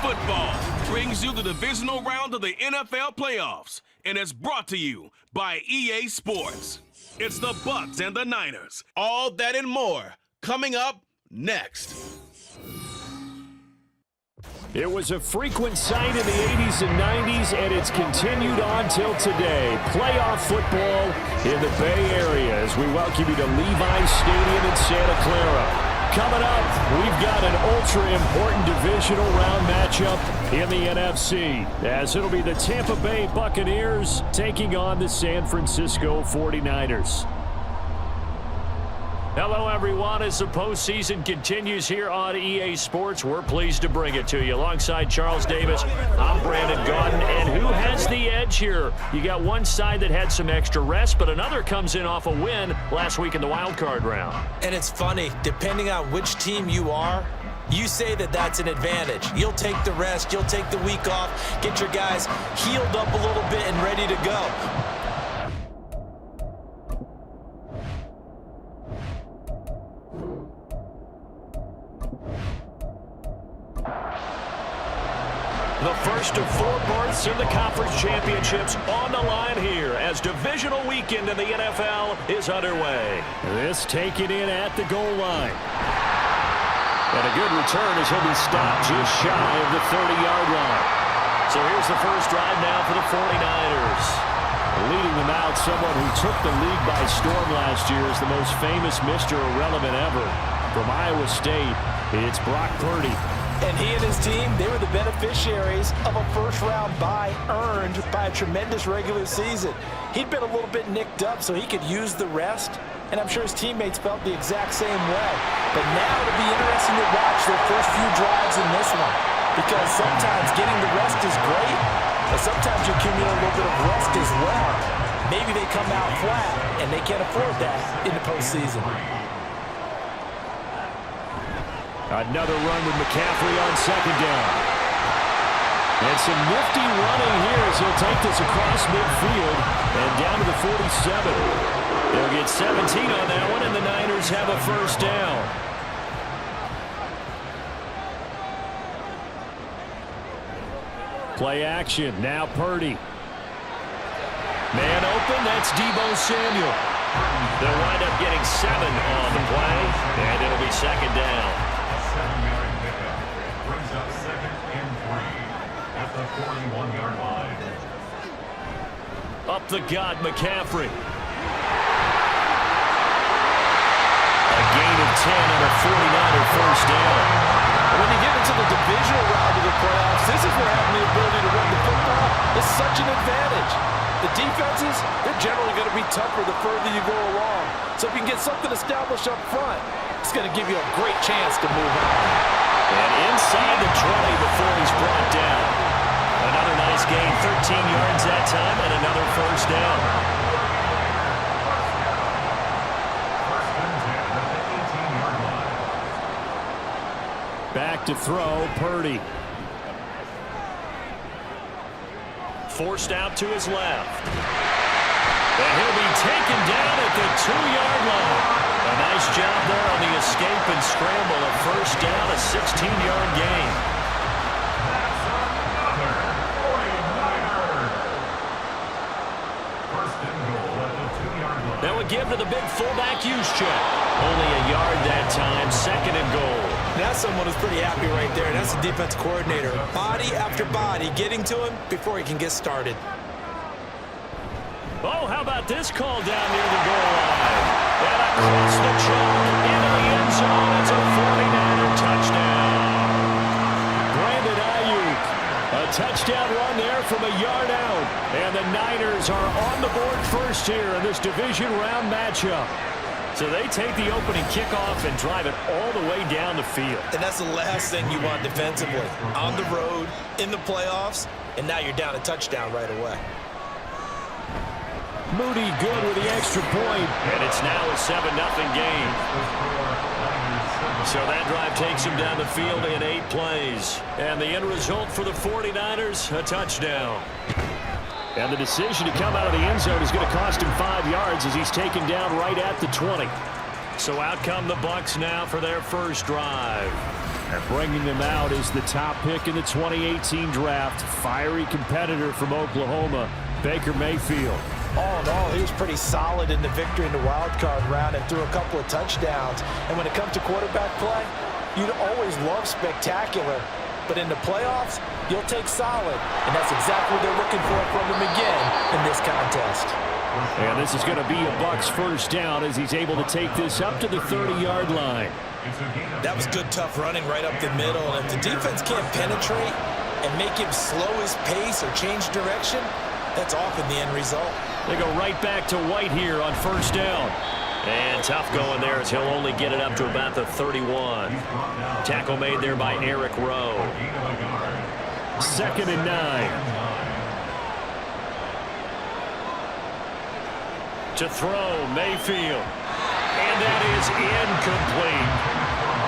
football brings you the divisional round of the NFL playoffs, and it's brought to you by EA Sports. It's the Bucs and the Niners. All that and more coming up next. It was a frequent sight in the 80s and 90s, and it's continued on till today. Playoff football in the Bay Area as we welcome you to Levi's Stadium in Santa Clara. Coming up, we've got an ultra-important divisional round matchup in the NFC, as it'll be the Tampa Bay Buccaneers taking on the San Francisco 49ers. Hello, everyone. As the postseason continues here on EA Sports, we're pleased to bring it to you. Alongside Charles Davis, I'm Brandon Gaudin. And who has the edge here? You got one side that had some extra rest, but another comes in off a win last week in the wild card round. And it's funny, depending on which team you are, you say that that's an advantage. You'll take the rest, you'll take the week off, get your guys healed up a little bit and ready to go. The first of four berths in the conference championships on the line here as divisional weekend in the NFL is underway. This taken in at the goal line. And a good return as he'll be stopped just shy of the 30-yard line. So here's the first drive now for the 49ers. Leading them out, someone who took the league by storm last year is the most famous Mr. Irrelevant ever. From Iowa State, it's Brock Purdy. And he and his team, they were the beneficiaries of a first-round bye earned by a tremendous regular season. He'd been a little bit nicked up, so he could use the rest, and I'm sure his teammates felt the exact same way. But now it'll be interesting to watch their first few drives in this one, because sometimes getting the rest is great, but sometimes you accumulate a little bit of rest as well. Maybe they come out flat, and they can't afford that in the postseason. Another run with McCaffrey on second down. And some nifty running here as he'll take this across midfield and down to the 47. They'll get 17 on that one, and the Niners have a first down. Play action. Now Purdy. Man open. That's Deebo Samuel. They'll wind up getting 7 on the play, and it'll be second down. Brings up 2nd and 3 at the 41-yard line. Up the gut, McCaffrey. A gain of 10 on a 49er first down. When you get into the divisional round of the playoffs, this is where having the ability to run the football is such an advantage. The defenses, they're generally going to be tougher the further you go along. So if you can get something established up front, it's going to give you a great chance to move on. And inside the 20 before he's brought down. Another nice gain, 13 yards that time, and another first down. First and 10 at the 18-yard line. Back to throw, Purdy. Forced out to his left. And he'll be taken down at the 2-yard line. A nice job there on the escape and scramble. A first down, a 16-yard gain. That's another 49er. First and goal at the 2-yard line. That would give to the big fullback use check. Only a yard that time, second and goal. That's someone who's pretty happy right there. That's the defense coordinator. Body after body getting to him before he can get started. Oh, how about this call down near the goal line? And across the chalk into the end zone. It's a 49er touchdown. Brandon Ayuk. A touchdown run there from a yard out. And the Niners are on the board first here in this division round matchup. So they take the opening kickoff and drive it all the way down the field. And that's the last thing you want defensively. On the road, in the playoffs, and now you're down a touchdown right away. Moody good with the extra point. And it's now a 7-0 game. So that drive takes him down the field in 8 plays. And the end result for the 49ers, a touchdown. And the decision to come out of the end zone is going to cost him 5 yards as he's taken down right at the 20. So out come the Bucs now for their first drive. Bringing them out is the top pick in the 2018 draft. Fiery competitor from Oklahoma, Baker Mayfield. All in all, he was pretty solid in the victory in the wild card round and threw a couple of touchdowns. And when it comes to quarterback play, you'd always love spectacular. But in the playoffs, you'll take solid. And that's exactly what they're looking for from him again in this contest. And this is going to be a Bucs first down as he's able to take this up to the 30-yard line. That was good, tough running right up the middle. And if the defense can't penetrate and make him slow his pace or change direction, that's often the end result. They go right back to White here on first down. And tough going there as he'll only get it up to about the 31. Tackle made there by Eric Rowe. 2nd and 9. To throw, Mayfield. And that is incomplete.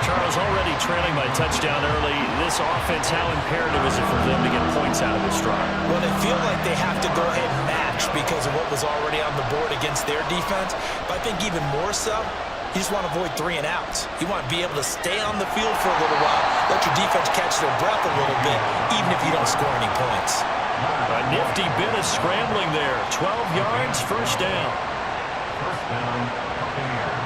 Charles, already trailing by touchdown early. This offense, how imperative is it for them to get points out of this drive? Well, they feel like they have to go ahead and match because of what was already on the board against their defense. But I think even more so, you just want to avoid 3 and outs. You want to be able to stay on the field for a little while, let your defense catch their breath a little bit, even if you don't score any points. A nifty bit of scrambling there. 12 yards, first down. First down, Buccaneers.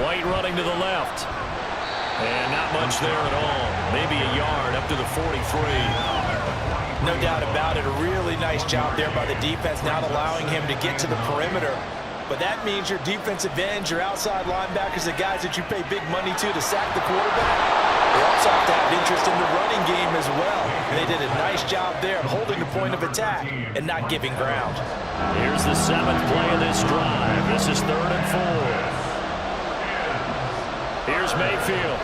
White running to the left. And not much there at all. Maybe a yard up to the 43. No doubt about it. A really nice job there by the defense, not allowing him to get to the perimeter. But that means your defensive ends, your outside linebackers, the guys that you pay big money to sack the quarterback, they also have to have interest in the running game as well. And they did a nice job there of holding the point of attack and not giving ground. Here's the 7th play of this drive. This is 3rd and 4. Here's Mayfield.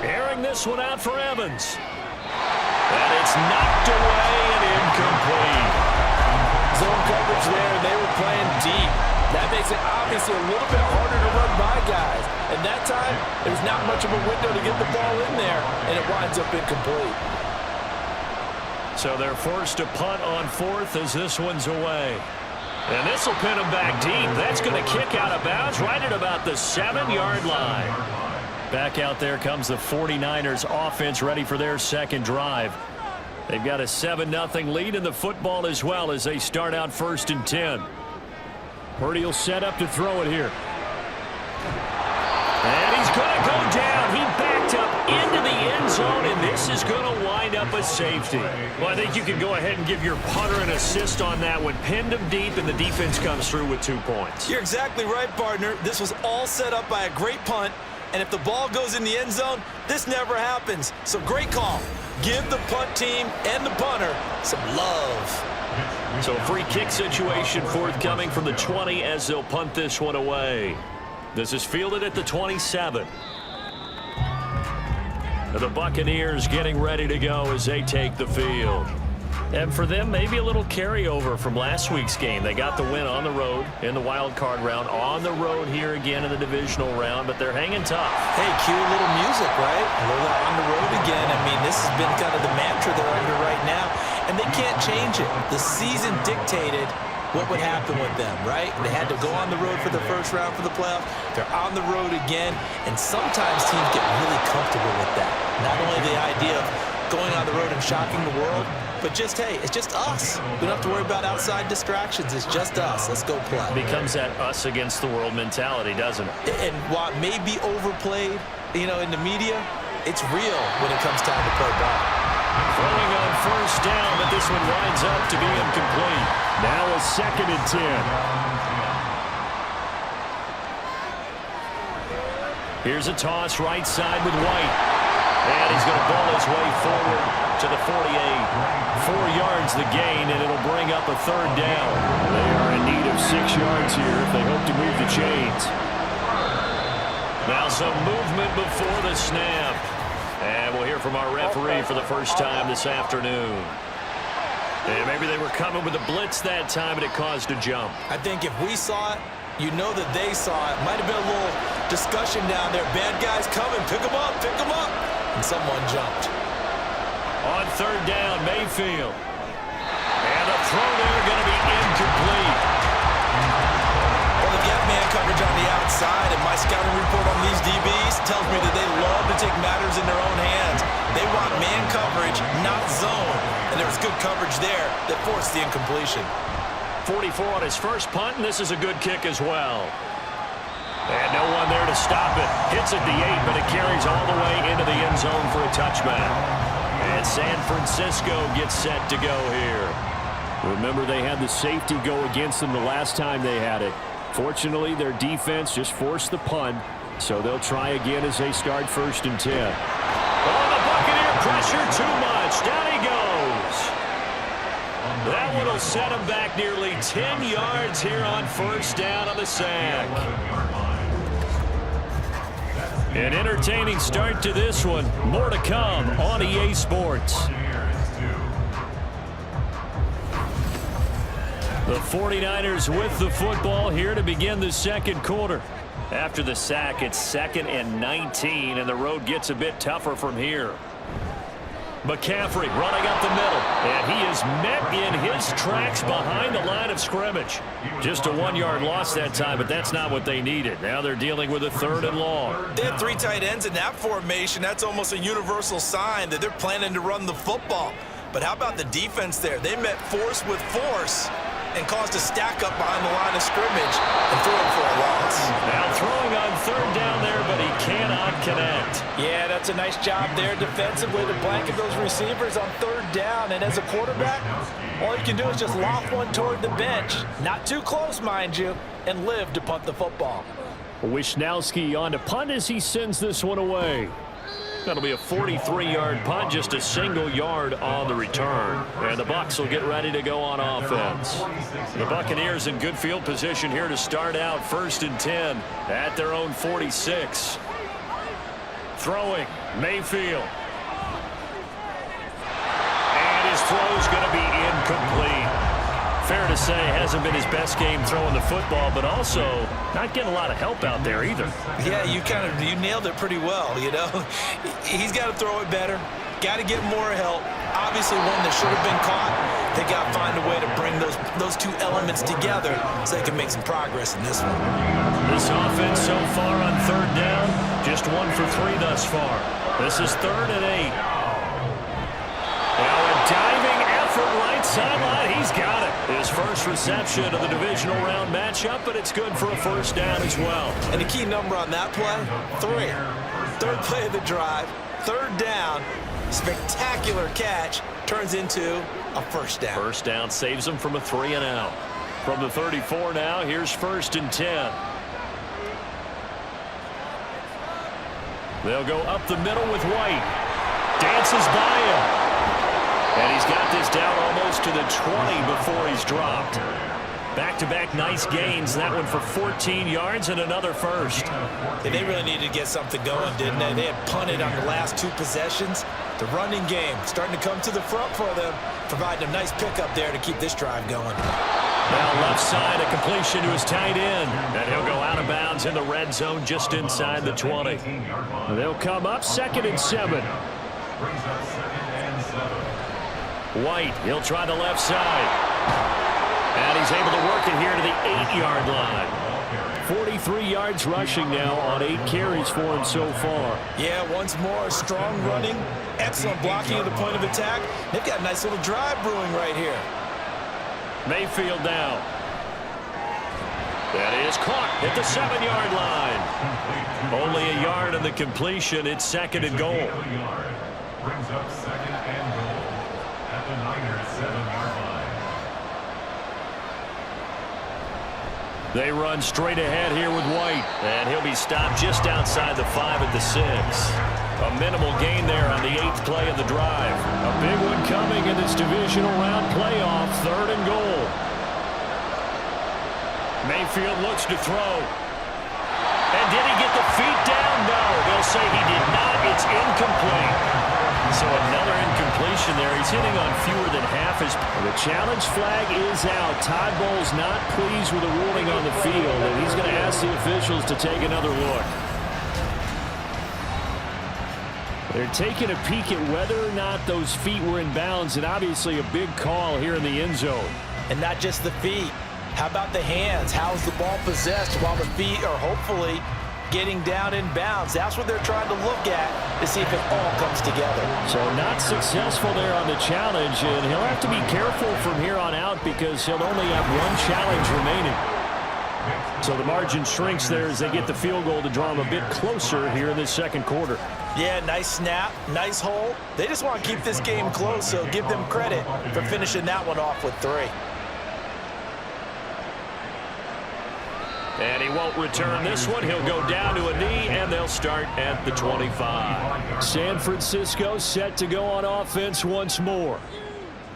Airing this one out for Evans. And it's knocked away and incomplete. Zone coverage there, and they were playing deep. That makes it obviously a little bit harder to run by guys. And that time, there's not much of a window to get the ball in there, and it winds up incomplete. So they're forced to punt on 4th as this one's away. And this will pin him back deep. That's going to kick out of bounds right at about the 7-yard line. Back out there comes the 49ers offense ready for their second drive. They've got a 7-0 lead in the football as well as they start out 1st and 10. Purdy will set up to throw it here. And he's going to go down. He backed up into the end zone, and this is going to wind up a safety. Well, I think you can go ahead and give your punter an assist on that one. Pinned him deep, and the defense comes through with 2 points. You're exactly right, partner. This was all set up by a great punt, and if the ball goes in the end zone, this never happens. So great call. Give the punt team and the punter some love. So free kick situation forthcoming from the 20 as they'll punt this one away. This is fielded at the 27. The Buccaneers getting ready to go as they take the field. And for them, maybe a little carryover from last week's game. They got the win on the road in the wild card round, on the road here again in the divisional round, but they're hanging tough. Hey, cue a little music, right? A little on the road again. I mean, this has been kind of the mantra they're under right now, and they can't change it. The season dictated what would happen with them, right? They had to go on the road for the first round for the playoffs. They're on the road again, and sometimes teams get really comfortable with that. Not only the idea of going on the road and shocking the world, but just, hey, it's just us. We don't have to worry about outside distractions. It's just us. Let's go play. It becomes that us against the world mentality, doesn't it? And while it may be overplayed, in the media, it's real when it comes time to play ball. Throwing on first down, but this one winds up to be incomplete. Now a 2nd and 10. Here's a toss right side with White. And he's going to ball his way forward to the 48. 4 yards the gain, and it'll bring up a 3rd down. They are in need of 6 yards here if they hope to move the chains. Now some movement before the snap. And we'll hear from our referee for the first time this afternoon. And maybe they were coming with a blitz that time, and it caused a jump. I think if we saw it, you know that they saw it. Might have been a little discussion down there. Bad guys coming. Pick them up. Pick them up. And someone jumped. On 3rd down, Mayfield. And the throw there going to be incomplete. Well, if you have man scouting report on these DBs tells me that they love to take matters in their own hands. They want man coverage, not zone. And there was good coverage there that forced the incompletion. 44 on his first punt, and this is a good kick as well. And no one there to stop it. Hits at the 8, but it carries all the way into the end zone for a touchback. And San Francisco gets set to go here. Remember, they had the safety go against them the last time they had it. Fortunately, their defense just forced the punt, so they'll try again as they start 1st and 10. Oh, the Buccaneer pressure too much. Down he goes. That one will set him back nearly 10 yards here on 1st down on the sack. An entertaining start to this one. More to come on EA Sports. The 49ers with the football here to begin the second quarter. After the sack, it's 2nd and 19, and the road gets a bit tougher from here. McCaffrey running up the middle, and he is met in his tracks behind the line of scrimmage. Just a 1-yard loss that time, but that's not what they needed. Now they're dealing with a 3rd and long. They had 3 tight ends in that formation. That's almost a universal sign that they're planning to run the football. But how about the defense there? They met force with force and caused a stack up behind the line of scrimmage and threw him for a loss. Now throwing on 3rd down there, but he cannot connect. Yeah, that's a nice job there defensively to blanket those receivers on 3rd down. And as a quarterback, all you can do is just loft one toward the bench. Not too close, mind you, and live to punt the football. Wisnowski on to punt as he sends this one away. That'll be a 43-yard punt, just a single yard on the return. And the Bucs will get ready to go on offense. The Buccaneers in good field position here to start out 1st and 10 at their own 46. Throwing, Mayfield. And his throw's going to be incomplete. Fair to say, hasn't been his best game throwing the football, but also not getting a lot of help out there either. Yeah, you nailed it pretty well, you know. He's got to throw it better. Got to get more help. Obviously, one that should have been caught. They got to find a way to bring those 2 elements together so they can make some progress in this one. This offense so far on 3rd down, just 1 for 3 thus far. This is 3rd and 8. Now a diving effort right sideline. He's got it. His first reception of the divisional round matchup, but it's good for a 1st down as well. And the key number on that play, 3. 3rd play of the drive, 3rd down, spectacular catch, turns into a 1st down. 1st down saves him from a 3 and out. From the 34 now, here's 1st and 10. They'll go up the middle with White. Dances by him. And he's got this down almost to the 20 before he's dropped. Back-to-back nice gains. That one for 14 yards and another 1st. Yeah, they really needed to get something going, didn't they? They had punted on the last 2 possessions. The running game starting to come to the front for them, providing a nice pickup there to keep this drive going. Now left side, a completion to his tight end. And he'll go out of bounds in the red zone just inside the 20. They'll come up 2nd and 7. White, he'll try the left side. And he's able to work it here to the 8-yard line. 43 yards rushing now on 8 carries for him so far. Yeah, once more, strong running, excellent blocking at the point of attack. They've got a nice little drive brewing right here. Mayfield down. That is caught at the 7-yard line. Only a yard on the completion. It's 2nd and goal. Brings up 2nd and goal at the Niners 7-yard line. They run straight ahead here with White. And he'll be stopped just outside the 5 at the 6. A minimal gain there on the 8th play of the drive. A big one coming in this divisional round playoff. 3rd and goal. Mayfield looks to throw. And did he get the feet down? No. They'll say he did not. It's incomplete. So another incompletion there. He's hitting on fewer than half his. The challenge flag is out. Todd Bowles not pleased with the ruling on the field, and he's going to ask the officials to take another look. They're taking a peek at whether or not those feet were in bounds, and obviously a big call here in the end zone. And not just the feet. How about the hands? How's the ball possessed while the feet are hopefully getting down in bounds. That's what they're trying to look at to see if it all comes together. So not successful there on the challenge, and he'll have to be careful from here on out because he'll only have one challenge remaining. So the margin shrinks there as they get the field goal to draw them a bit closer here in this second quarter. Yeah, nice snap, nice hole. They just want to keep this game close, so give them credit for finishing that one off with 3. And he won't return this one. He'll go down to a knee, and they'll start at the 25. San Francisco set to go on offense once more.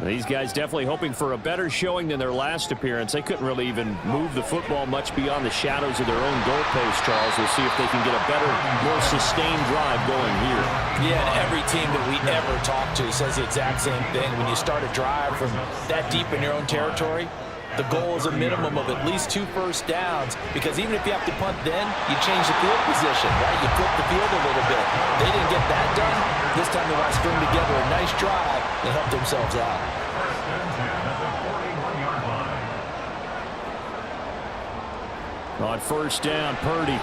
These guys definitely hoping for a better showing than their last appearance. They couldn't really even move the football much beyond the shadows of their own goalpost, Charles. We'll see if they can get a better, more sustained drive going here. Yeah, and every team that we ever talk to says the exact same thing. When you start a drive from that deep in your own territory, the goal is a minimum of at least 2 first downs, because even if you have to punt then, you change the field position, right? You flip the field a little bit. They didn't get that done. This time they want to string together a nice drive and help themselves out. On first down, Purdy.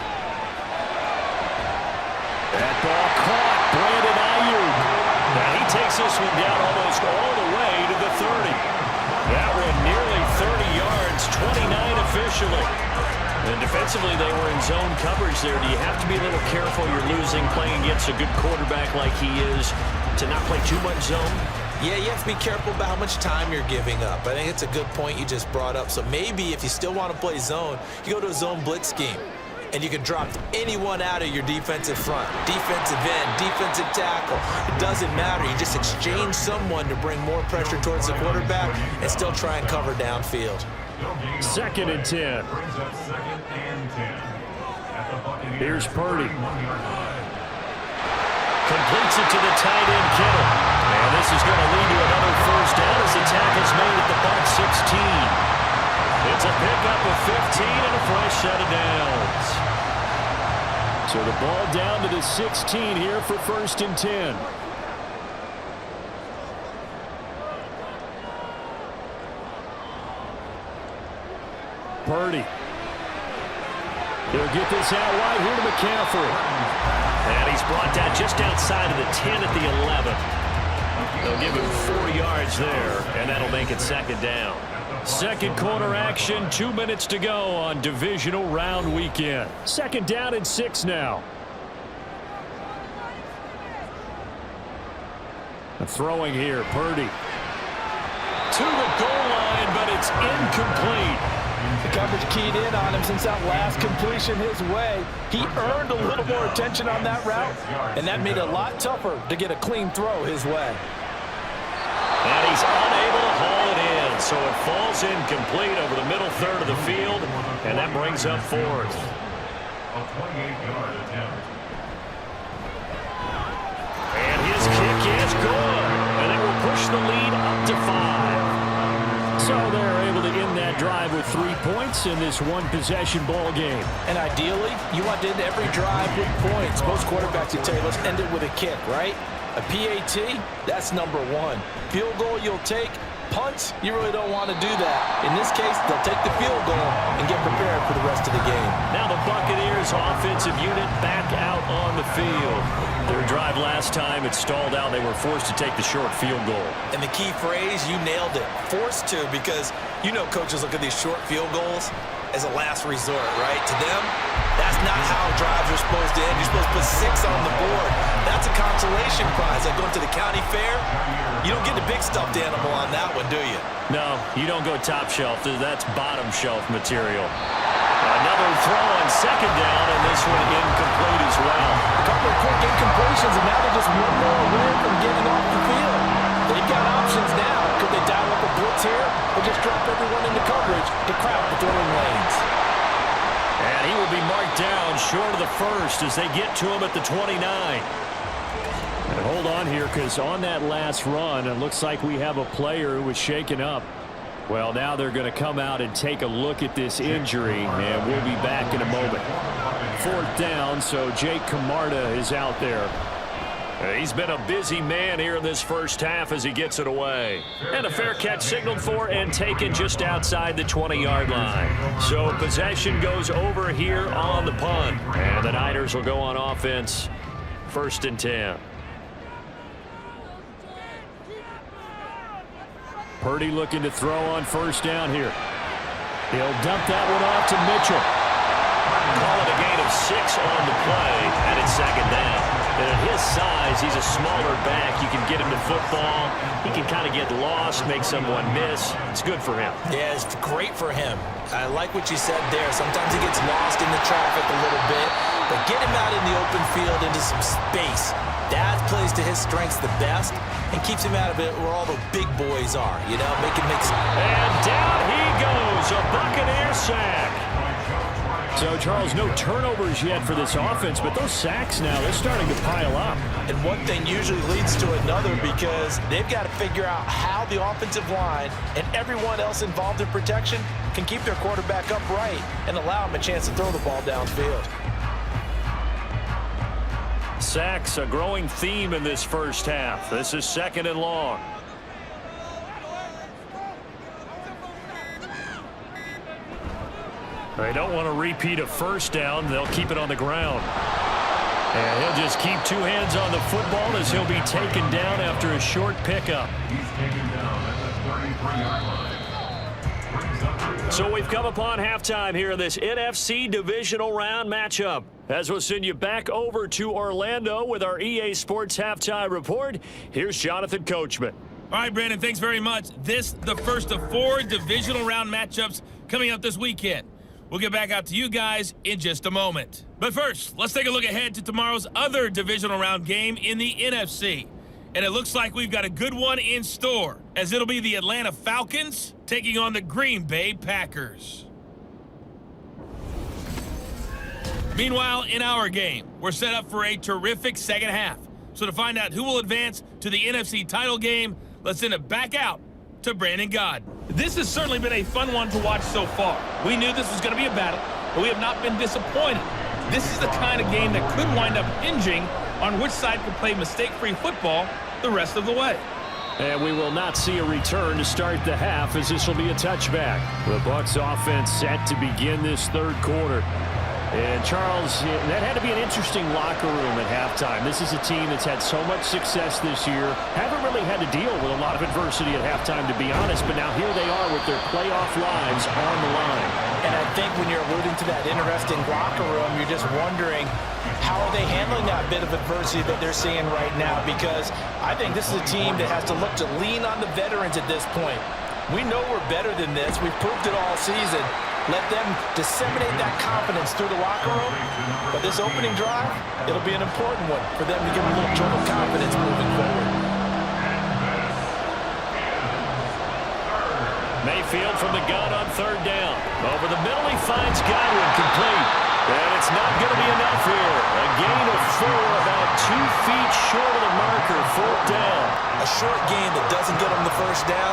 That ball caught. Brandon Ayuk. Now he takes this one down almost all the way to the 30. That one nearly 30 yards, 29 officially. And defensively, they were in zone coverage there. Do you have to be a little careful? You're losing playing against a good quarterback like he is to not play too much zone? Yeah, you have to be careful about how much time you're giving up. I think it's a good point you just brought up. So maybe if you still want to play zone, you go to a zone blitz scheme. And you can drop anyone out of your defensive front, defensive end, defensive tackle. It doesn't matter. You just exchange someone to bring more pressure towards the quarterback and still try and cover downfield. 2nd and 10. Here's Purdy. Completes it to the tight end, Kittle. And this is going to lead to another first down as the tackle's made at the Bucs 16. It's a pickup of 15 and a fresh set of downs. So the ball down to the 16 here for 1st and 10. Purdy. He'll get this out wide here to McCaffrey. And he's brought down just outside of the 10 at the 11. They'll give him 4 yards there, and that'll make it 2nd down. Second quarter action, 2 minutes to go on divisional round weekend. 2nd down and 6 now. A throwing here, Purdy. To the goal line, but it's incomplete. The coverage keyed in on him since that last completion his way. He earned a little more attention on that route, and that made it a lot tougher to get a clean throw his way. And he's unable to haul it in, so it falls incomplete over the middle third of the field, and that brings up 4th. A 28-yard attempt. And his kick is good, and it will push the lead up to 5. So they're able to end that drive with 3 points in this one-possession ball game. And ideally, you want to end every drive with points. Most quarterbacks would tell you, let's end it with a kick, right? A PAT, that's number 1. Field goal you'll take. Punts, you really don't want to do that. In this case, they'll take the field goal and get prepared for the rest of the game. Now the Buccaneers offensive unit back out on the field. Their drive last time, it stalled out. They were forced to take the short field goal. And the key phrase, you nailed it. Forced to, because you know coaches look at these short field goals as a last resort, right? To them, that's not how drives are supposed to end. You're supposed to put 6 on the board. That's a consolation prize. Like going to the county fair, you don't get the big stuffed animal on that one, do you? No, you don't go top shelf. That's bottom shelf material. Another throw on 2nd down, and this one incomplete as well. A couple of quick incompletions, and now they're just one more away from getting off the field. They've got options now. Could they dial up a blitz here, or just drop everyone into coverage to crowd the throwing lanes? And he will be marked down short of the 1st as they get to him at the 29. And hold on here, because on that last run, it looks like we have a player who was shaken up. Well, now they're going to come out and take a look at this injury, and we'll be back in a moment. 4th down, so Jake Camarda is out there. He's been a busy man here in this first half as he gets it away. And a fair catch signaled for and taken just outside the 20-yard line. So possession goes over here on the punt. And the Niners will go on offense, 1st and 10. Purdy looking to throw on 1st down here. He'll dump that one off to Mitchell. Call it a gain of 6 on the play, and it's 2nd down. And at his size, he's a smaller back. You can get him to football. He can kind of get lost, make someone miss. It's good for him. Yeah, it's great for him. I like what you said there. Sometimes he gets lost in the traffic a little bit, but get him out in the open field into some space. That plays to his strengths the best and keeps him out of it where all the big boys are, you know, make him make some. And down he goes, a Buccaneer sack. So, Charles, no turnovers yet for this offense, but those sacks now, they're starting to pile up. And one thing usually leads to another because they've got to figure out how the offensive line and everyone else involved in protection can keep their quarterback upright and allow him a chance to throw the ball downfield. Sacks, a growing theme in this first half. This is 2nd and long. They don't want to repeat a 1st down. They'll keep it on the ground. And he'll just keep 2 hands on the football as he'll be taken down after a short pickup. He's taken down at the 33-yard line. So we've come upon halftime here in this NFC Divisional Round matchup. As we'll send you back over to Orlando with our EA Sports Halftime Report, here's Jonathan Coachman. All right, Brandon, thanks very much. This the first of 4 Divisional Round matchups coming up this weekend. We'll get back out to you guys in just a moment. But first, let's take a look ahead to tomorrow's other Divisional Round game in the NFC. And it looks like we've got a good one in store, as it'll be the Atlanta Falcons taking on the Green Bay Packers. Meanwhile, in our game, we're set up for a terrific second half. So to find out who will advance to the NFC title game, let's send it back out to Brandon God. This has certainly been a fun one to watch so far. We knew this was going to be a battle, but we have not been disappointed. This is the kind of game that could wind up hinging on which side could play mistake-free football the rest of the way. And we will not see a return to start the half, as this will be a touchback. The Bucs offense set to begin this 3rd quarter. And, Charles, that had to be an interesting locker room at halftime. This is a team that's had so much success this year. Haven't really had to deal with a lot of adversity at halftime, to be honest. But now here they are with their playoff lives on the line. And I think when you're alluding to that interesting locker room, you're just wondering how are they handling that bit of adversity that they're seeing right now? Because I think this is a team that has to look to lean on the veterans at this point. We know we're better than this. We've proved it all season. Let them disseminate that confidence through the locker room. But this opening drive, it'll be an important one for them to give a little jolt of confidence moving forward. Mayfield from the gun on 3rd down. Over the middle, he finds Godwin, complete. And it's not going to be enough here. A gain of 4, about 2 feet short of the marker, 4th down. A short gain that doesn't get them the 1st down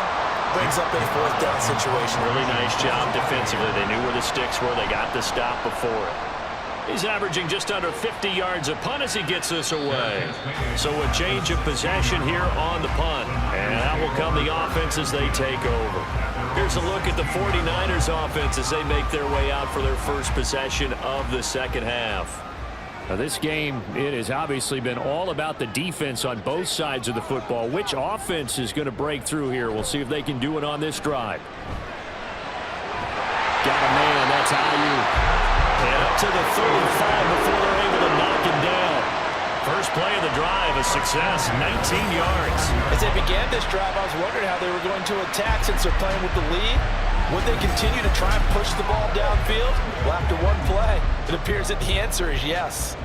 brings up a 4th down situation. Really nice job defensively. They knew where the sticks were. They got the stop before it. He's averaging just under 50 yards a punt as he gets this away. So a change of possession here on the punt. And that will come the offense as they take over. Here's a look at the 49ers offense as they make their way out for their first possession of the 2nd half. Now this game, it has obviously been all about the defense on both sides of the football. Which offense is going to break through here? We'll see if they can do it on this drive. Got a man, that's Ayuk. And up to the 35 before they're able to knock him down. First play of the drive, a success, 19 yards. As they began this drive, I was wondering how they were going to attack since they're playing with the lead. Would they continue to try and push the ball downfield? Well, after one play, it appears that the answer is yes.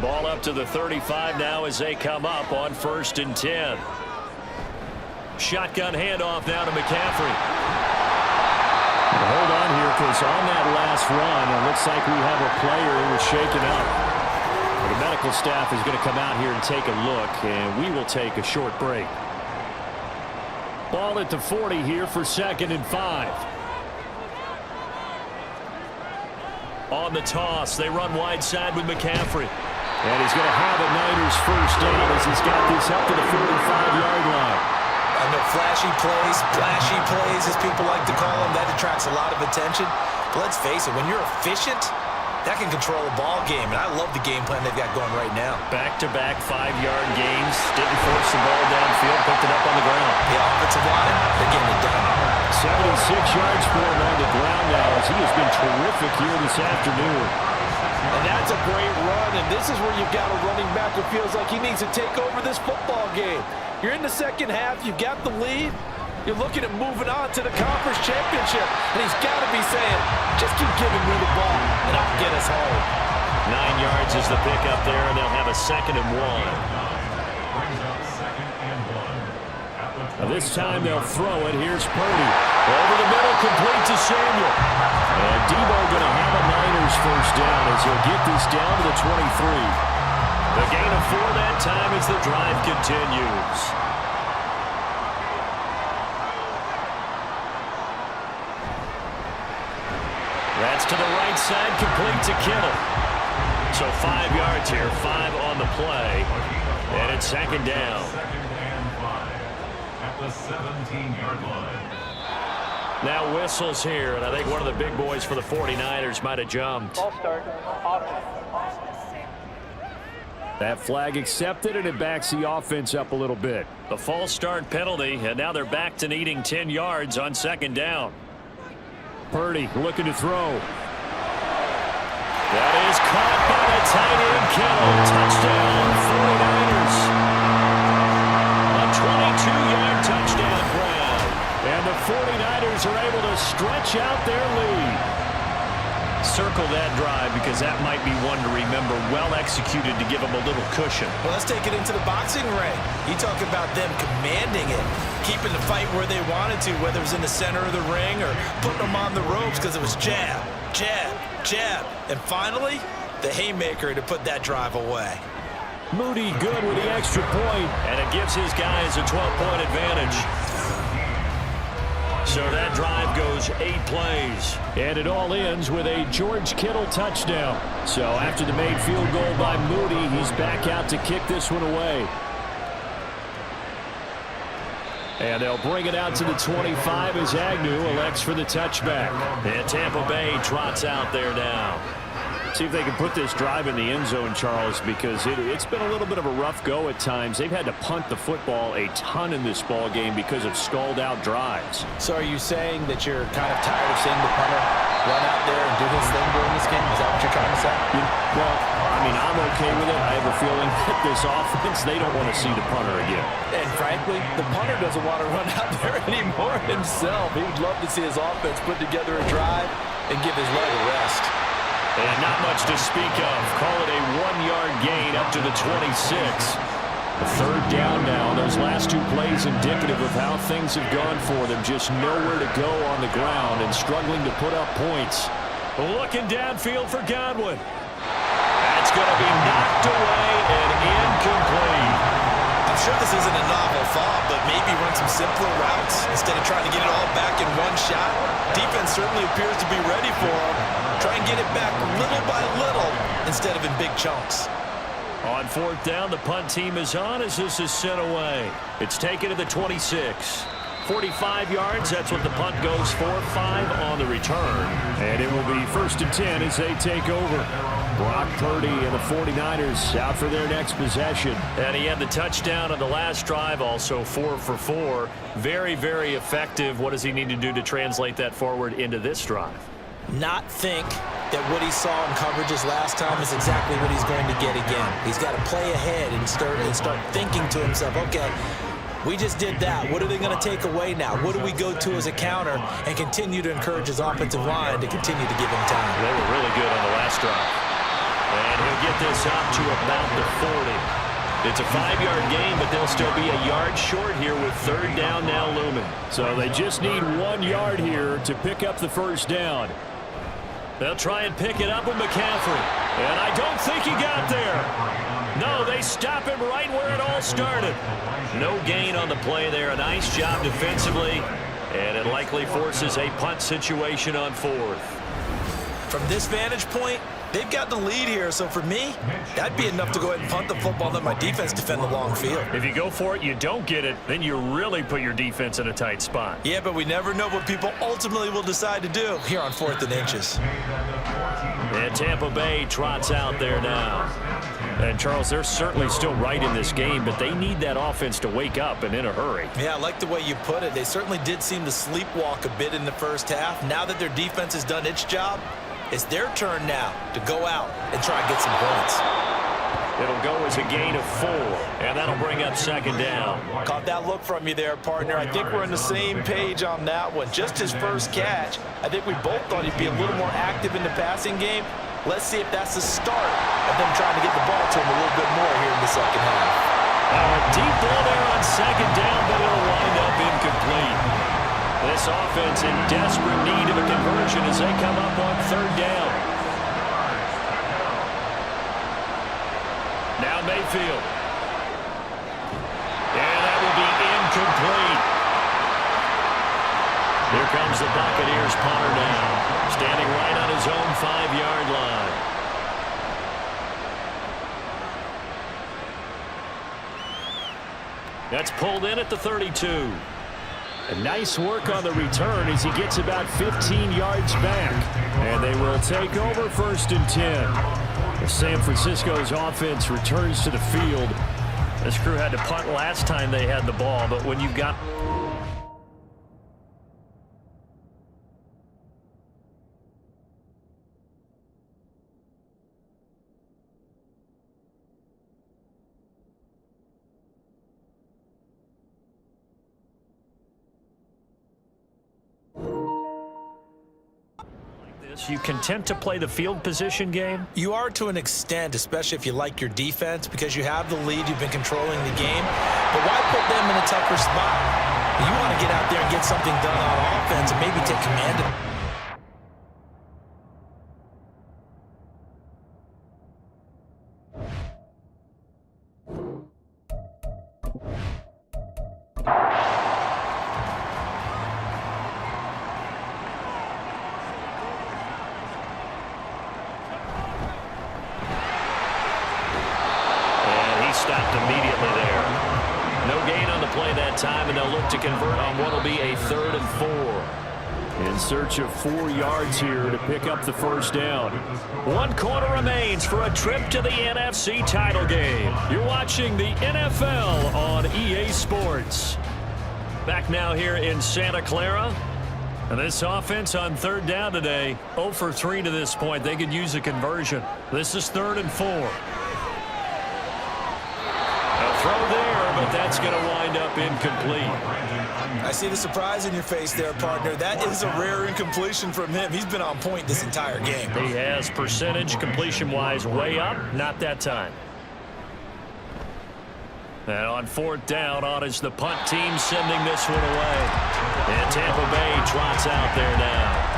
Ball up to the 35 now as they come up on 1st and 10. Shotgun handoff now to McCaffrey. Hold on here, because on that last run, it looks like we have a player who was shaken up. The medical staff is going to come out here and take a look, and we will take a short break. Ball at the 40 here for 2nd and 5. On the toss, they run wide side with McCaffrey. And he's going to have a Niners first down as he's got this up to the 45-yard line. I know flashy plays, as people like to call them, that attracts a lot of attention. But let's face it, when you're efficient, that can control a ball game, and I love the game plan they've got going right now. Back-to-back 5-yard gains. Didn't force the ball downfield, picked it up on the ground. The offensive line, they're getting it done. 76 yards for him on the ground now as he has been terrific here this afternoon. And that's a great run, and this is where you've got a running back who feels like he needs to take over this football game. You're in the second half, you've got the lead, you're looking at moving on to the conference championship, and he's got to be saying, just keep giving me the ball, and I'll get us home. 9 yards is the pickup there, and they'll have a 2nd and 1. Now this time they'll throw it. Here's Purdy. Over the middle, complete to Samuel. And Debo going to have a Niners first down as he'll get this down to the 23. The gain of 4 that time as the drive continues. That's to the right side, complete to Kittle. So 5 yards here, 5 on the play. And it's 2nd down. At the 17-yard line. Now whistles here, and I think one of the big boys for the 49ers might have jumped. Ball start. That flag accepted, and it backs the offense up a little bit. The false start penalty, and now they're back to needing 10 yards on 2nd down. Purdy looking to throw. That is caught by the tight end, Kittle. Touchdown, 49ers. A 22-yard touchdown grab. And the 49ers are able to stretch out their lead. Circle that drive because that might be one to remember. Well executed to give them a little cushion. Well, let's take it into the boxing ring. You talk about them commanding it, keeping the fight where they wanted to, whether it was in the center of the ring or putting them on the ropes because it was jab, jab, jab. And finally, the haymaker to put that drive away. Moody good with the extra point, and it gives his guys a 12-point advantage. So that drive goes 8 plays. And it all ends with a George Kittle touchdown. So after the made field goal by Moody, he's back out to kick this one away. And they'll bring it out to the 25 as Agnew elects for the touchback. And Tampa Bay trots out there now. See if they can put this drive in the end zone, Charles, because it's been a little bit of a rough go at times. They've had to punt the football a ton in this ball game because of stalled-out drives. So are you saying that you're kind of tired of seeing the punter run out there and do his thing during this game? Is that what you're trying to say? Well, I mean, I'm okay with it. I have a feeling that this offense, they don't want to see the punter again. And frankly, the punter doesn't want to run out there anymore himself. He would love to see his offense put together a drive and give his leg a rest. And not much to speak of. Call it a 1-yard gain up to the 26. The 3rd down now. Those last 2 plays indicative of how things have gone for them. Just nowhere to go on the ground and struggling to put up points. Looking downfield for Godwin. That's going to be knocked away and incomplete. I'm sure this isn't a novel thought, but maybe run some simpler routes instead of trying to get it all back in one shot. Defense certainly appears to be ready for him. Try and get it back little by little instead of in big chunks. On 4th down, the punt team is on as this is sent away. It's taken to the 26. 45 yards, that's what the punt goes for. 5 on the return. And it will be 1st and 10 as they take over. Brock Purdy and the 49ers out for their next possession. And he had the touchdown on the last drive, also 4 for 4. Very, very effective. What does he need to do to translate that forward into this drive? Not think that what he saw in coverages last time is exactly what he's going to get again. He's got to play ahead and start thinking to himself, okay, we just did that. What are they going to take away now? What do we go to as a counter? And continue to encourage his offensive line to continue to give him time. They were really good on the last drive. And he'll get this up to about the 40. It's a 5-yard gain, but they'll still be a yard short here with 3rd down now looming. So they just need 1 yard here to pick up the 1st down. They'll try and pick it up with McCaffrey. And I don't think he got there. No, they stop him right where it all started. No gain on the play there. A nice job defensively. And it likely forces a punt situation on 4th. From this vantage point, They've got the lead here, so for me, that'd be enough to go ahead and punt the football and let my defense defend the long field. If you go for it, you don't get it, then you really put your defense in a tight spot. Yeah, but we never know what people ultimately will decide to do here on 4th and inches. And Tampa Bay trots out there now. And, Charles, they're certainly still right in this game, but they need that offense to wake up and in a hurry. Yeah, I like the way you put it. They certainly did seem to sleepwalk a bit in the first half. Now that their defense has done its job, it's their turn now to go out and try and get some points. It'll go as a gain of 4, and that'll bring up 2nd down. Caught that look from you there, partner. I think we're on the same page on that one. Just his first catch, I think we both thought he'd be a little more active in the passing game. Let's see if that's the start of them trying to get the ball to him a little bit more here in the second half. A deep ball there on 2nd down, but it'll wind up incomplete. This offense in desperate need of a conversion as they come up on 3rd down. Now Mayfield. And that will be incomplete. Here comes the Buccaneers punter now, standing right on his own 5-yard line. That's pulled in at the 32. A nice work on the return as he gets about 15 yards back. And they will take over 1st and 10. San Francisco's offense returns to the field. This crew had to punt last time they had the ball, but when you've got... You content to play the field position game? You are to an extent, especially if you like your defense, because you have the lead, you've been controlling the game. But why put them in a tougher spot? You want to get out there and get something done on offense and maybe take command of it. Stopped immediately there. No gain on the play that time, and they'll look to convert on what will be a 3rd and 4. In search of 4 yards here to pick up the 1st down. 1 quarter remains for a trip to the NFC title game. You're watching the NFL on EA Sports. Back now here in Santa Clara. And this offense on 3rd down today, 0 for 3 to this point. They could use a conversion. This is 3rd and 4. Throw there, but that's going to wind up incomplete. I see the surprise in your face there, partner. That is a rare incompletion from him. He's been on point this entire game. He has percentage completion-wise way up. Not that time. And on 4th down, on is the punt team sending this one away. And Tampa Bay trots out there now.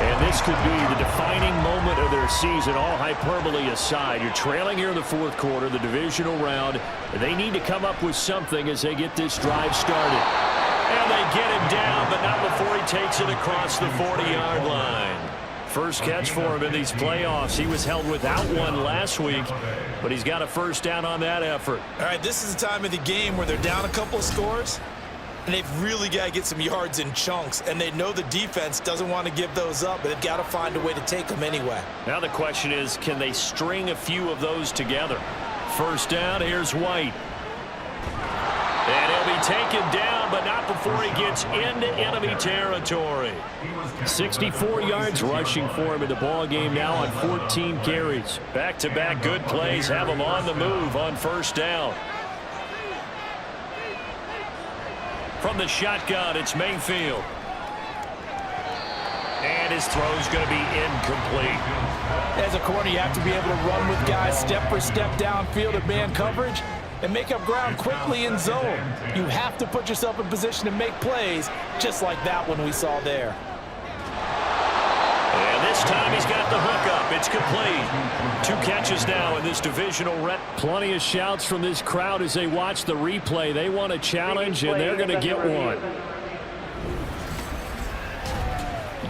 And this could be the defining moment of their season, all hyperbole aside. You're trailing here in the 4th quarter, the divisional round. And they need to come up with something as they get this drive started. And they get him down, but not before he takes it across the 40-yard line. First catch for him in these playoffs. He was held without one last week, but he's got a 1st down on that effort. All right, this is the time of the game where they're down a couple of scores, and they've really got to get some yards in chunks, and they know the defense doesn't want to give those up, but they've got to find a way to take them anyway. Now the question is, can they string a few of those together? 1st down, here's White. And he'll be taken down, but not before he gets into enemy territory. 64 yards rushing for him in the ball game now on 14 carries. Back-to-back good plays have him on the move on 1st down. From the shotgun, it's Mayfield. And his throw's going to be incomplete. As a corner, you have to be able to run with guys step for step downfield at man coverage and make up ground quickly in zone. You have to put yourself in position to make plays, just like that one we saw there. And this time he's got the hook up. It's complete. 2 catches now in this divisional rep. Plenty of shouts from this crowd as they watch the replay. They want a challenge, and they're going to get one.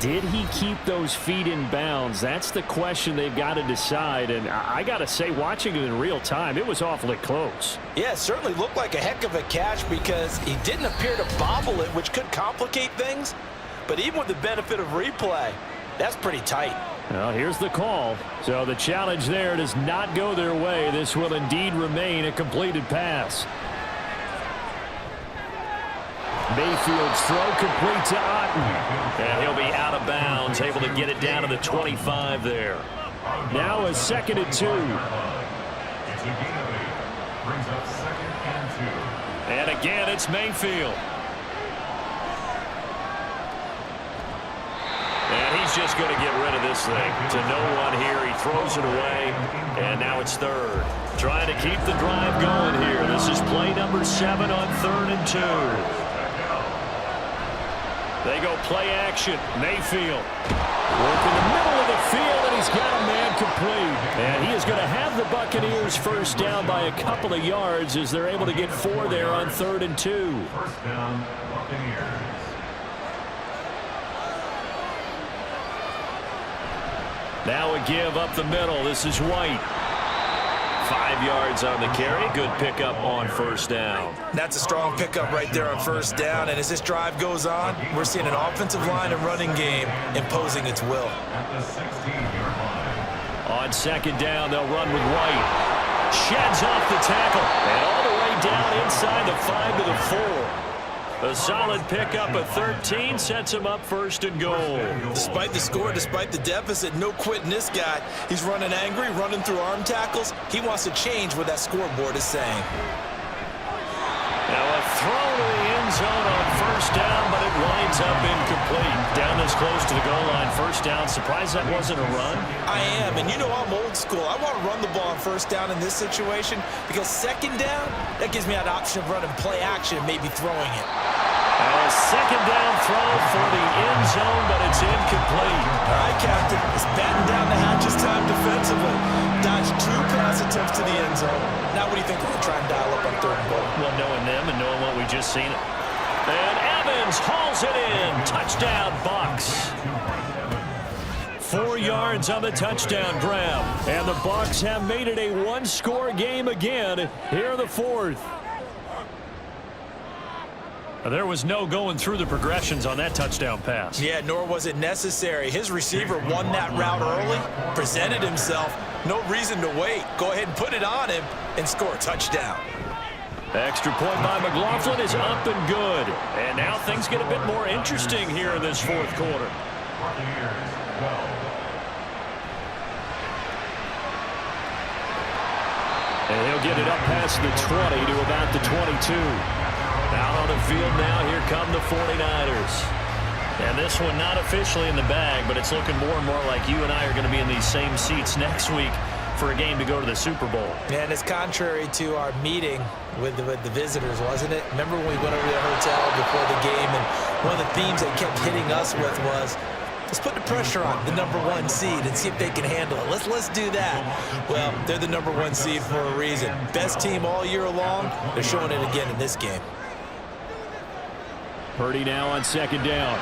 Did he keep those feet in bounds? That's the question they've got to decide. And I got to say, watching it in real time, it was awfully close. Yeah, it certainly looked like a heck of a catch because he didn't appear to bobble it, which could complicate things. But even with the benefit of replay, that's pretty tight. Well, here's the call. So the challenge there does not go their way. This will indeed remain a completed pass. Mayfield's throw complete to Otten. And he'll be out of bounds, able to get it down to the 25 there. Now a 2nd and 2. Brings up 2nd and 2. And again, it's Mayfield. And he's just going to get rid of this thing. To no one here. He throws it away. And now it's 3rd. Trying to keep the drive going here. This is play number 7 on 3rd and 2. They go play action. Mayfield. Work in the middle of the field, and he's got a man complete. And he is going to have the Buccaneers first down by a couple of yards as they're able to get 4 there on 3rd and 2. First down, Buccaneers. Now a give up the middle. This is White. 5 yards on the carry. Good pickup on first down. That's a strong pickup right there on first down. And as this drive goes on, we're seeing an offensive line and running game imposing its will. At the 16-yard line. On 2nd down, they'll run with White. Sheds off the tackle. And all the way down inside the 5 to the 4. A solid pickup of 13 sets him up 1st and goal. Despite the score, despite the deficit, no quitting this guy. He's running angry, running through arm tackles. He wants to change what that scoreboard is saying. Now a throw to the end zone on first down, but it winds up incomplete. Down this close to the goal line, first down. Surprised that wasn't a run? I am, and you know I'm old school. I want to run the ball on first down in this situation because 2nd down, that gives me that option of running play action and maybe throwing it. A 2nd down throw for the end zone, but it's incomplete. All right, Captain, it's batting down the hatches time defensively. Dodged 2 pass attempts to the end zone. Now what do you think we're going to try and dial up on 3rd and goal? Well, knowing them and knowing what we just seen. And Evans hauls it in. Touchdown, Bucs. 4 yards on the touchdown grab. And the Bucs have made it a 1-score game again here in the 4th. There was no going through the progressions on that touchdown pass. Yeah, nor was it necessary. His receiver won that route early, presented himself. No reason to wait. Go ahead and put it on him and score a touchdown. Extra point by McLaughlin is up and good. And now things get a bit more interesting here in this 4th quarter. Buccaneers 12. And he'll get it up past the 20 to about the 22. Out on the field now, here come the 49ers. And this one not officially in the bag, but it's looking more and more like you and I are going to be in these same seats next week for a game to go to the Super Bowl. And it's contrary to our meeting with the visitors, wasn't it? Remember when we went over to the hotel before the game, and one of the themes they kept hitting us with was, let's put the pressure on the number 1 seed and see if they can handle it. Let's do that. Well, they're the number 1 seed for a reason. Best team all year long. They're showing it again in this game. Purdy now on 2nd down.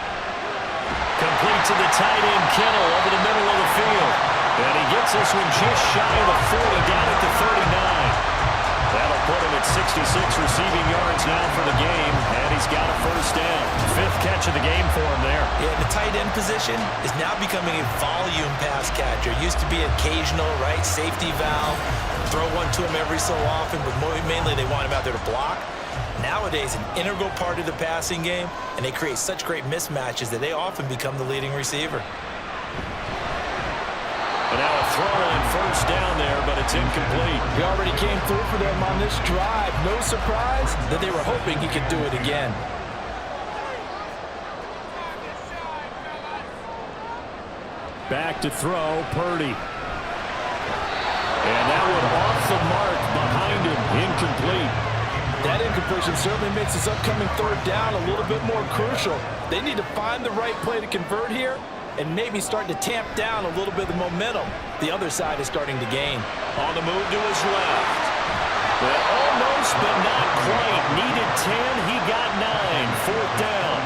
Complete to the tight end, Kittle, over the middle of the field. And he gets this one just shy of the 40, down at the 39. That'll put him at 66 receiving yards now for the game, and he's got a first down. 5th catch of the game for him there. Yeah, the tight end position is now becoming a volume pass catcher. Used to be occasional, right, safety valve, throw one to him every so often, but mainly they want him out there to block. Nowadays, an integral part of the passing game, and they create such great mismatches that they often become the leading receiver. And now a throw and first down there, but it's incomplete. He already came through for them on this drive. No surprise that they were hoping he could do it again. Back to throw, Purdy. And that one off the mark behind him, incomplete. That incompletion certainly makes this upcoming 3rd down a little bit more crucial. They need to find the right play to convert here and maybe start to tamp down a little bit of the momentum the other side is starting to gain. On the move to his left. Well, almost, but not quite. Needed 10, he got 9. 4th down.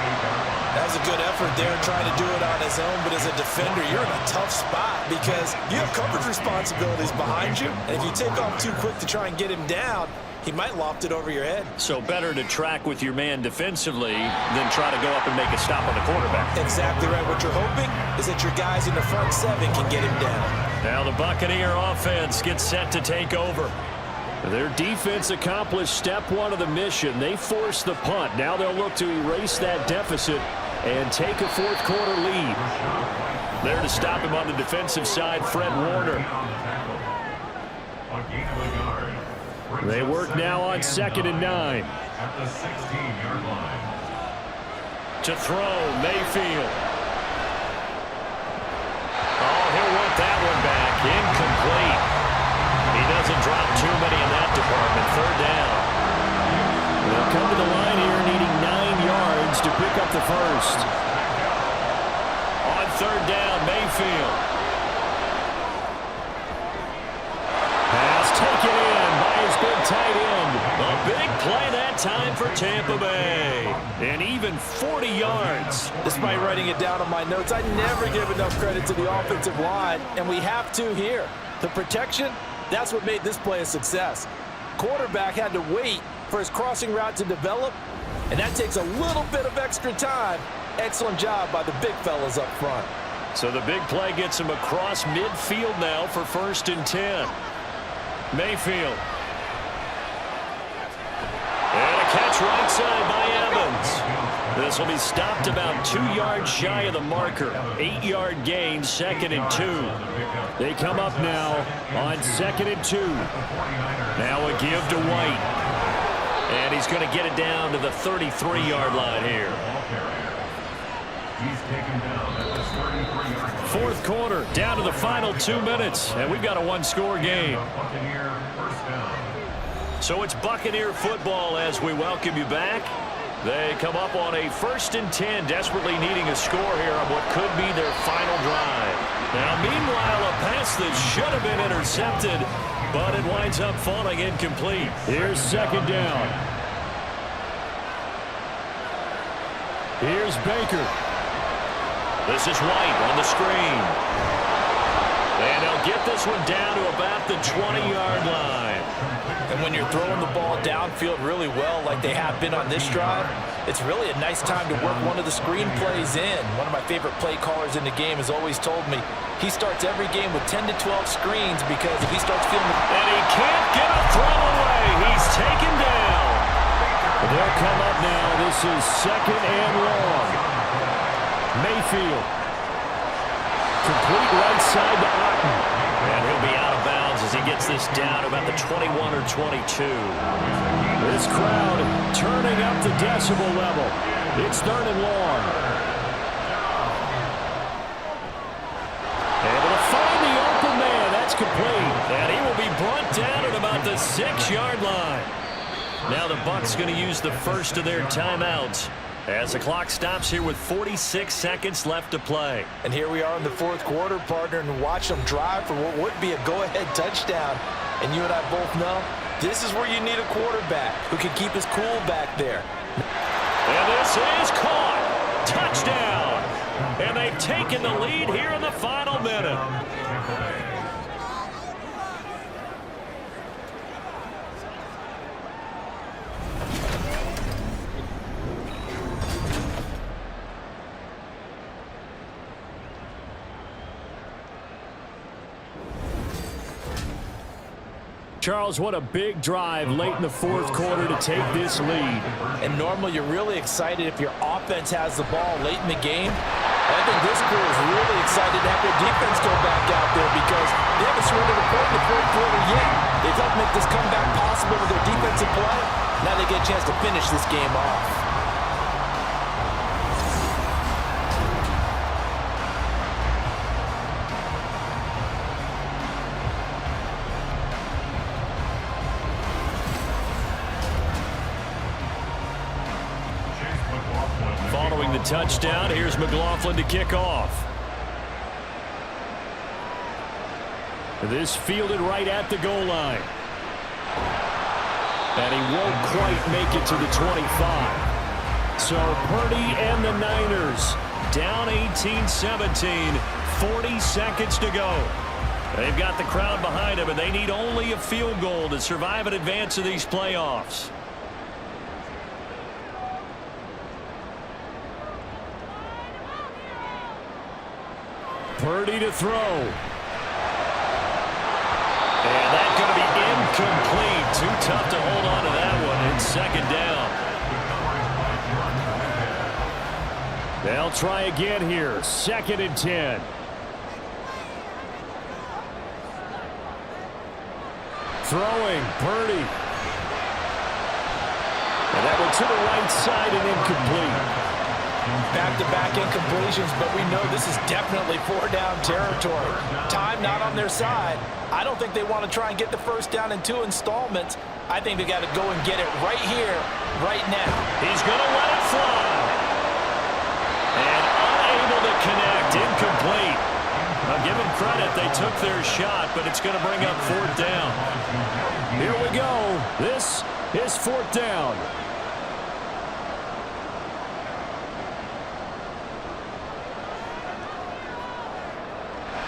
That's was a good effort there trying to do it on his own, but as a defender, you're in a tough spot because you have coverage responsibilities behind you, and if you take off too quick to try and get him down, he might loft it over your head. So better to track with your man defensively than try to go up and make a stop on the quarterback. Exactly right. What you're hoping is that your guys in the front seven can get him down. Now the Buccaneer offense gets set to take over. Their defense accomplished step one of the mission. They forced the punt. Now they'll look to erase that deficit and take a fourth quarter lead. There to stop him on the defensive side, Fred Warner. They work now on 2nd and 9. At the 16-yard line. To throw, Mayfield. Oh, he'll want that one back. Incomplete. He doesn't drop too many in that department. 3rd down. They'll come to the line here needing 9 yards to pick up the first. On 3rd down, Mayfield. Pass taken in by his big tight end. A big play that time for Tampa Bay. And even 40 yards. Despite writing it down on my notes, I never give enough credit to the offensive line, and we have to here. The protection, that's what made this play a success. Quarterback had to wait for his crossing route to develop, and that takes a little bit of extra time. Excellent job by the big fellas up front. So the big play gets him across midfield now for 1st and 10. Mayfield. And a catch right side by Evans. This will be stopped about 2 yards shy of the marker. 8-yard gain, 2nd and 2. They come up now on 2nd and 2. Now a give to White. And he's going to get it down to the 33-yard line here. He's taken down at the 33-yard line. 4th quarter, down to the final 2 minutes, and we've got a one-score game. Buccaneer first down. So it's Buccaneer football as we welcome you back. They come up on a 1st and 10, desperately needing a score here on what could be their final drive. Now, meanwhile, a pass that should have been intercepted, but it winds up falling incomplete. Here's 2nd down. Here's Baker. This is White on the screen. And they'll get this one down to about the 20-yard line. And when you're throwing the ball downfield really well like they have been on this drive, it's really a nice time to work one of the screen plays in. One of my favorite play callers in the game has always told me he starts every game with 10 to 12 screens because if he starts feeling the... And he can't get a throw away. He's taken down. They'll come up now. This is 2nd and long. Mayfield. Complete right side to Otten. And he'll be out of bounds as he gets this down to about the 21 or 22. This crowd turning up the decibel level. It's 3rd and long. Able to find the open man. That's complete. And he will be brought down at about the 6-yard line. Now the Bucs going to use the first of their timeouts as the clock stops here with 46 seconds left to play. And here we are in the 4th quarter, partner, and watch them drive for what would be a go-ahead touchdown. And you and I both know this is where you need a quarterback who can keep his cool back there. And this is caught. Touchdown. And they've taken the lead here in the final minute. Charles, what a big drive late in the 4th quarter to take this lead. And normally you're really excited if your offense has the ball late in the game. I think this crew is really excited to have their defense go back out there because they haven't surrendered a point in the 4th quarter yet. They've helped make this comeback possible with their defensive play. Now they get a chance to finish this game off. Following the touchdown, here's McLaughlin to kick off. This fielded right at the goal line. And he won't quite make it to the 25. So Purdy and the Niners down 18-17, 40 seconds to go. They've got the crowd behind them, and they need only a field goal to survive and advance to these playoffs. Purdy to throw. And that's going to be incomplete. Too tough to hold on to that one. It's second down. They'll try again here. 2nd and 10. Throwing, Purdy. And that one to the right side and incomplete. Back-to-back incompletions, but we know this is definitely 4-down territory. Time not on their side. I don't think they want to try and get the first down in 2 installments. I think they got to go and get it right here, right now. He's going to let it fly. And unable to connect, incomplete. I'll give them credit, they took their shot, but it's going to bring up 4th down. Here we go. This is 4th down.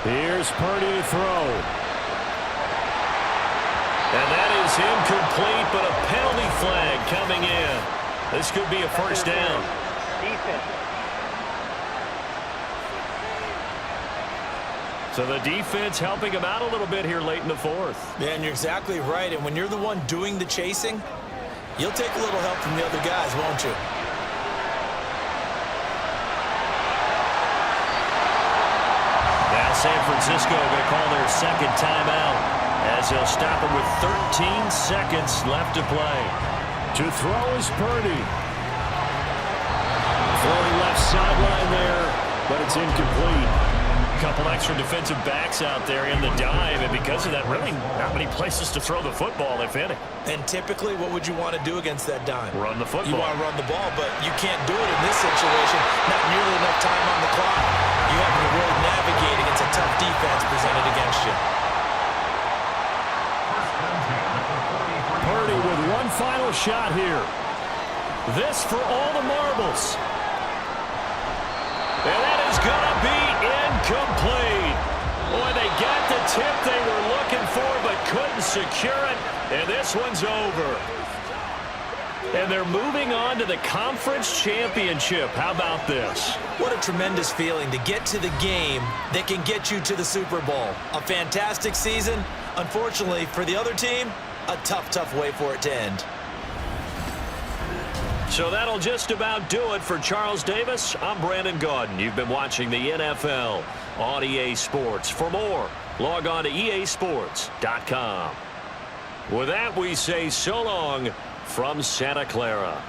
Here's Purdy to throw. And that is incomplete, but a penalty flag coming in. This could be a first down. So the defense helping him out a little bit here late in the 4th. Yeah, and you're exactly right. And when you're the one doing the chasing, you'll take a little help from the other guys, won't you? San Francisco going to call their 2nd timeout as they'll stop him with 13 seconds left to play. To throw is Purdy. Throwing left sideline there, but it's incomplete. A couple extra defensive backs out there in the dive, and because of that, really not many places to throw the football, if any. And typically, what would you want to do against that dime? Run the football. You want to run the ball, but you can't do it in this situation. Not nearly enough time on the clock. You have to really navigate against a tough defense presented against you. Purdy with one final shot here. This for all the marbles. And that is going to be incomplete. Boy, they got the tip they were looking for but couldn't secure it. And this one's over. And they're moving on to the conference championship. How about this? What a tremendous feeling to get to the game that can get you to the Super Bowl. A fantastic season. Unfortunately, for the other team, a tough, tough way for it to end. So that'll just about do it for Charles Davis. I'm Brandon Gaudin. You've been watching the NFL on EA Sports. For more, log on to easports.com. With that, we say so long from Santa Clara.